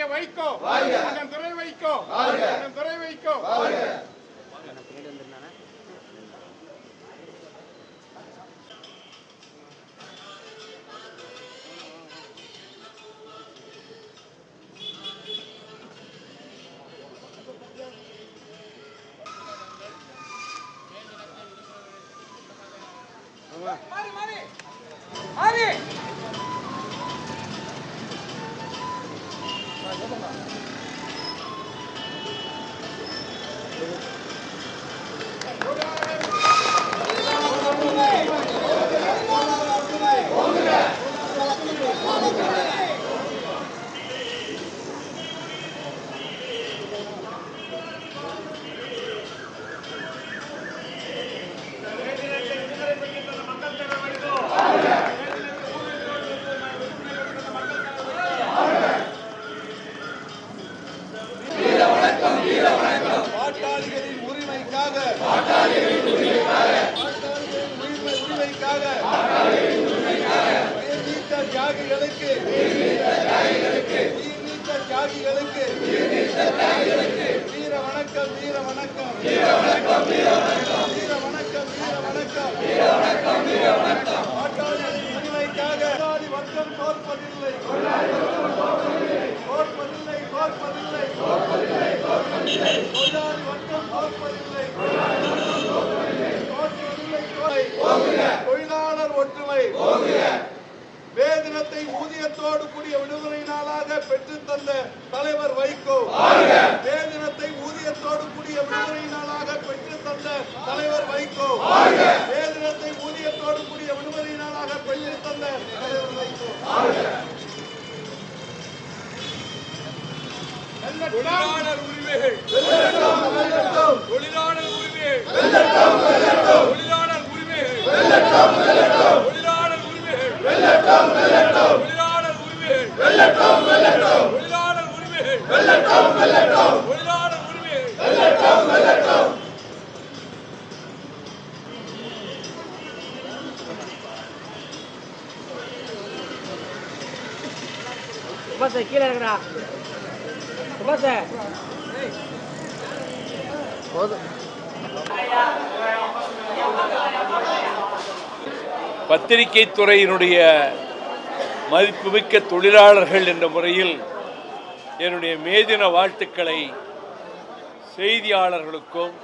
ஐயா வைகோ அண்ணன் துரை வைகோ அண்ணன் துரை வைகோ மாறி மாறி மாறி தொழிலாளர் ஒற்றுமை வேதனத்தை ஊதியத்தோடு கூடிய விடுமுறை நாளாக பெற்றுத் தந்த தலைவர் வைகோ வேதனத்தை ஊதியத்தோடு கூடிய விடுமுறை நாளாக பெற்றுத் தந்த தலைவர் வைகோ வேதனத்தை ஊதியத்தோடு கூடிய விடுமுறை நாளாக பெற்றுத் தந்த தலைவர் வைகோ தொழிலாளர் உரிமைகள் தொழிலாளர் உரிமைகள் தொழிலாளர் உரிமைகள் தொழிலாளர் உரிமைகள் தொழிலாளர் உரிமைகள் தொழிலாளர் உரிமைகள் தொழிலாளர் உரிமைகள் கீழே இருக்கிறா பத்திரிகை துறையினுடைய மதிப்புமிக்க தொழிலாளர்கள் என்ற முறையில் என்னுடைய மேதின வாழ்த்துக்களை செய்தியாளர்களுக்கும்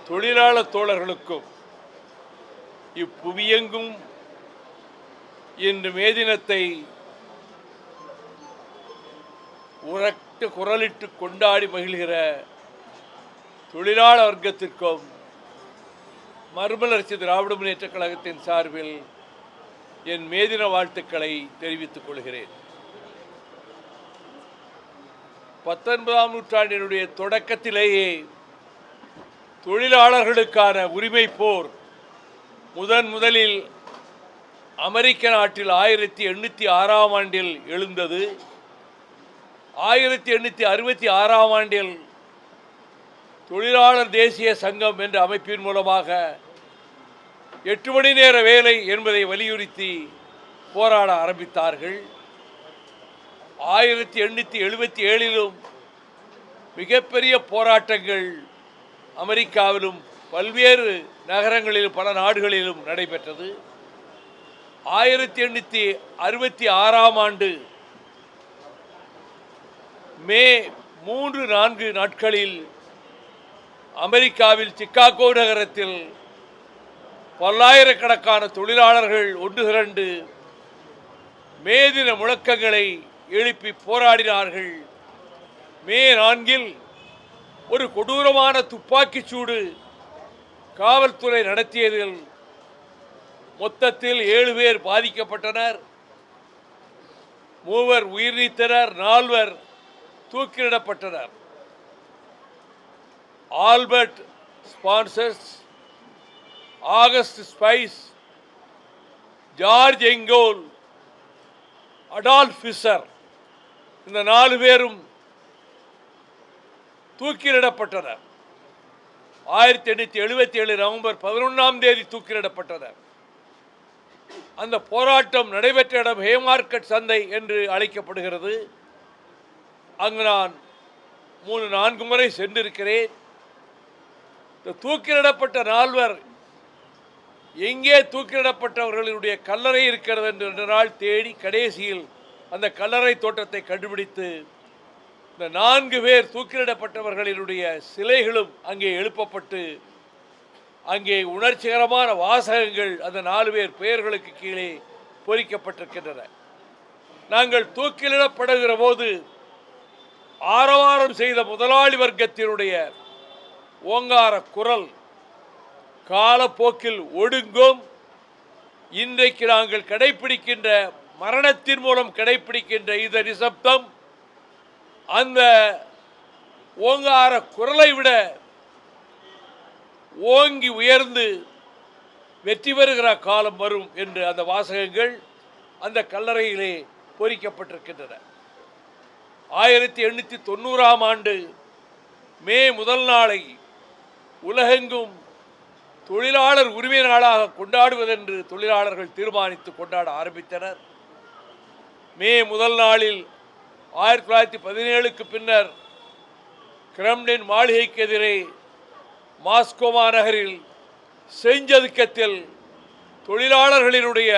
தொழிலாளர் தோழர்களுக்கும் இப்புவியெங்கும் இன்று மேதினத்தை உரட்டு குரலிட்டு கொண்டாடி மகிழ்கிற தொழிலாளர் வர்க்கத்திற்கும் மறுமலர்ச்சி திராவிட முன்னேற்றக் கழகத்தின் சார்பில் என் மேதின வாழ்த்துக்களை தெரிவித்துக் கொள்கிறேன். 19ஆம் நூற்றாண்டினுடைய தொடக்கத்திலேயே தொழிலாளர்களுக்கான உரிமை போர் முதலில் அமெரிக்க நாட்டில் 1806ஆம் ஆண்டில் எழுந்தது. 1866ஆம் ஆண்டில் தொழிலாளர் தேசிய சங்கம் என்ற அமைப்பின் மூலமாக 8 மணி நேர வேலை என்பதை வலியுறுத்தி போராட ஆரம்பித்தார்கள். 1877லும் மிகப்பெரிய போராட்டங்கள் அமெரிக்காவிலும் பல்வேறு நகரங்களிலும் பல நாடுகளிலும் நடைபெற்றது. 1866ஆம் ஆண்டு மே 3-4 நாட்களில் அமெரிக்காவில் சிக்காகோ நகரத்தில் பல்லாயிரக்கணக்கான தொழிலாளர்கள் ஒன்று திரண்டு மேதின முழக்கங்களை எழுப்பி போராடினார்கள். மே 4இல் ஒரு கொடூரமான துப்பாக்கிச் சூடு காவல்துறை நடத்தியதில் மொத்தத்தில் 7 பேர் பாதிக்கப்பட்டனர். 3 உயிர் நீத்தனர், 4 தூக்கிலிடப்பட்டனர். ஆல்பர்ட் ஸ்பான்சர்ஸ், August Spies, George Engel, Adolph Fischer இந்த 4 பேரும் தூக்கிலிடப்பட்டனர். 1877 நவம்பர் 11ஆம் தேதி தூக்கிலிடப்பட்டனர். அந்த போராட்டம் நடைபெற்ற இடம் ஹேமார்க்கெட் சந்தை என்று அழைக்கப்படுகிறது. அங்கு நான் 3-4 முறை சென்றிருக்கிறேன். இந்த தூக்கிலிடப்பட்ட 4 எங்கே தூக்கிலிடப்பட்டவர்களுடைய கல்லறை இருக்கிறது என்று 2 நாள் தேடி கடைசியில் அந்த கல்லறை தோட்டத்தை கண்டுபிடித்து இந்த 4 பேர் தூக்கிலிடப்பட்டவர்களினுடைய சிலைகளும் அங்கே எழுப்பப்பட்டு அங்கே உணர்ச்சிகரமான வாசகங்கள் அந்த 4 பேர் பெயர்களுக்கு கீழே பொறிக்கப்பட்டிருக்கின்றன. நாங்கள் தூக்கிலிடப்படுகிற போது ஆரவாரம் செய்த முதலாளி வர்க்கத்தினுடைய ஓங்கார குரல் காலப்போக்கில் ஒடுங்கும். இன்றைக்கு நாங்கள் கடைபிடிக்கின்ற மரணத்தின் மூலம் கடைபிடிக்கின்ற இந்த நிசப்தம் அந்த ஓங்கார குரலை விட ஓங்கி உயர்ந்து வெற்றி பெறுகிற காலம் வரும் என்று அந்த வாசகங்கள் அந்த கல்லறையிலே பொறிக்கப்பட்டிருக்கின்றன. 1890ஆம் ஆண்டு மே 1 நாளை உலகெங்கும் தொழிலாளர் உரிமை நாளாக கொண்டாடுவதென்று தொழிலாளர்கள் தீர்மானித்து கொண்டாட ஆரம்பித்தனர். மே 1 நாளில் 1917க்கு பின்னர் கிரெம்ளின் மாளிகைக்கு எதிரே மாஸ்கோ மாநகரில் செஞ்சதுக்கத்தில் தொழிலாளர்களினுடைய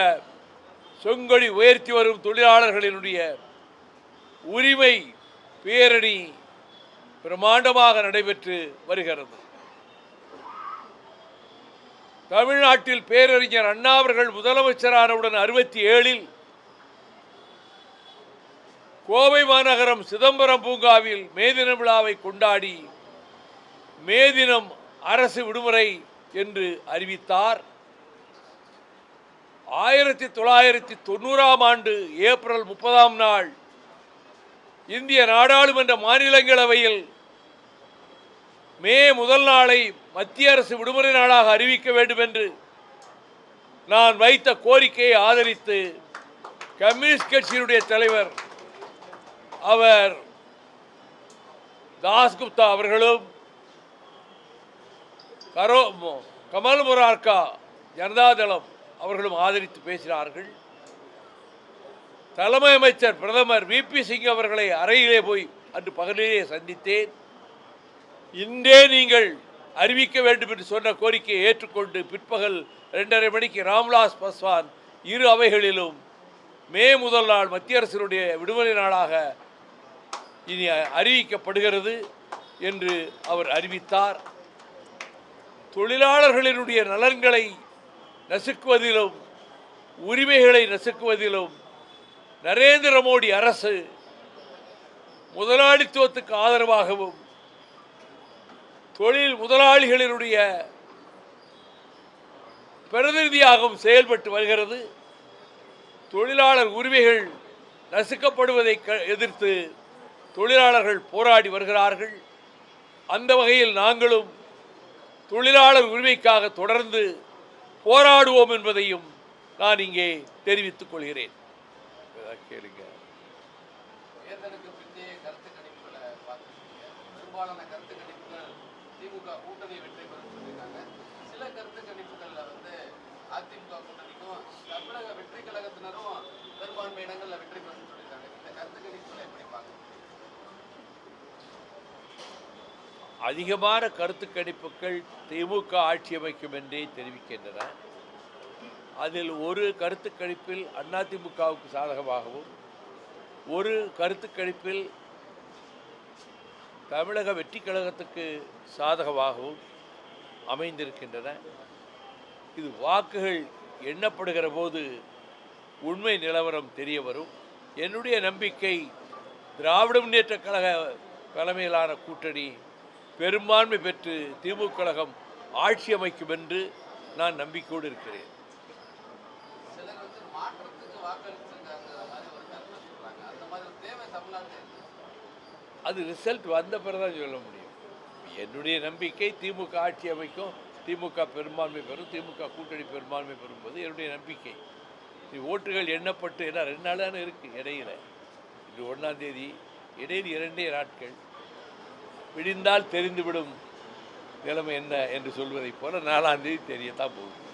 செங்கொடி உயர்த்தி வரும் தொழிலாளர்களினுடைய உரிமை பேரணி பிரமாண்டமாக நடைபெற்று வருகிறது. தமிழ்நாட்டில் பேரறிஞர் அண்ணா அவர்கள் முதலமைச்சரானவுடன் 67இல் கோவை மாநகரம் சிதம்பரம் பூங்காவில் மே தின விழாவை கொண்டாடி மே தினம் அரசு விடுமுறை என்று அறிவித்தார். 1990ஆம் ஆண்டு ஏப்ரல் 30ஆம் நாள் இந்திய நாடாளுமன்ற மாநிலங்களவையில் மே 1 நாளை மத்திய அரசு விடுமுறை நாளாக அறிவிக்க வேண்டும் என்று நான் வைத்த கோரிக்கையை ஆதரித்து கம்யூனிஸ்ட் கட்சியினுடைய தலைவர் அவர் தாஸ்குப்தா அவர்களும் கமல் முரார்கா ஜனதாதளம் அவர்களும் ஆதரித்து பேசினார்கள். தலைமை அமைச்சர் பிரதமர் VP சிங் அவர்களை அறையிலே போய் அன்று பகலிலே சந்தித்தேன். இன்றே நீங்கள் அறிவிக்க வேண்டும் என்று சொன்ன கோரிக்கையை ஏற்றுக்கொண்டு பிற்பகல் 2:30 மணிக்கு ராம்விலாஸ் பாஸ்வான் இரு அவைகளிலும் மே 1 நாள் மத்திய அரசினுடைய விடுமுறை நாளாக இனி அறிவிக்கப்படுகிறது என்று அவர் அறிவித்தார். தொழிலாளர்களினுடைய நலன்களை நசுக்குவதிலும் உரிமைகளை நசுக்குவதிலும் நரேந்திர மோடி அரசு முதலாளித்துவத்துக்கு ஆதரவாகவும் தொழில் முதலாளிகளினுடைய பிரதிநிதியாகவும் செயல்பட்டு வருகிறது. தொழிலாளர் உரிமைகள் நசுக்கப்படுவதை எதிர்த்து தொழிலாளர்கள் போராடி வருகிறார்கள். அந்த வகையில் நாங்களும் தொழிலாளர் உரிமைக்காக தொடர்ந்து போராடுவோம் என்பதையும் நான் இங்கே தெரிவித்துக் கொள்கிறேன். கேளுங்க. தேர்தலுக்கு பிந்தைய கருத்து கணிப்புகளை பார்த்துருக்கீங்க. பெரும்பாலான கருத்து கணிப்புகள் திமுக கூட்டணி வெற்றி பெறும் சொல்லியிருக்காங்க. சில கருத்து கணிப்புகளில் அதிமுக கூட்டணிக்கும் தமிழக வெற்றி கழகத்தினரும் பெரும்பான்மை இடங்களில் வெற்றி பெறும் சொல்லியிருக்காங்க. இந்த கருத்து கணிப்புகளை எப்படி பார்க்குறீங்க? அதிகமான கருத்து கணிப்புகள் திமுக ஆட்சி அமைக்கும் என்றே தெரிவிக்கின்றன. அதில் ஒரு கருத்து கணிப்பில் அதிமுகவுக்கு சாதகமாகவும் ஒரு கருத்து கணிப்பில் தமிழக வெற்றி கழகத்துக்கு சாதகமாகவும் அமைந்திருக்கின்றன. இது வாக்குகள் எண்ணப்படுகிற போது உண்மை நிலவரம் தெரிய வரும். என்னுடைய நம்பிக்கை திராவிட முன்னேற்ற கழக தலைமையிலான கூட்டணி பெரும்பான்மை பெற்று திமுக கழகம் ஆட்சி அமைக்கும் என்று நான் நம்பிக்கையோடு இருக்கிறேன். அது ரிசல்ட் வந்த பிறகுதான் சொல்ல முடியும். என்னுடைய நம்பிக்கை திமுக ஆட்சி அமைக்கும், திமுக பெரும்பான்மை பெறும், திமுக கூட்டணி பெரும்பான்மை பெறும்போது என்னுடைய நம்பிக்கை. ஓட்டுகள் எண்ணப்பட்டு ஏன்னா 2 நாள் தானே இருக்குது இடையில. இன்று 1ஆம் தேதி, இடையில் 2 நாட்கள். விடிந்தால் தெரிந்துவிடும் நிலைமை என்ன என்று சொல்வதைப் போல 4ஆம் தேதி தெரியத்தான் போகுது.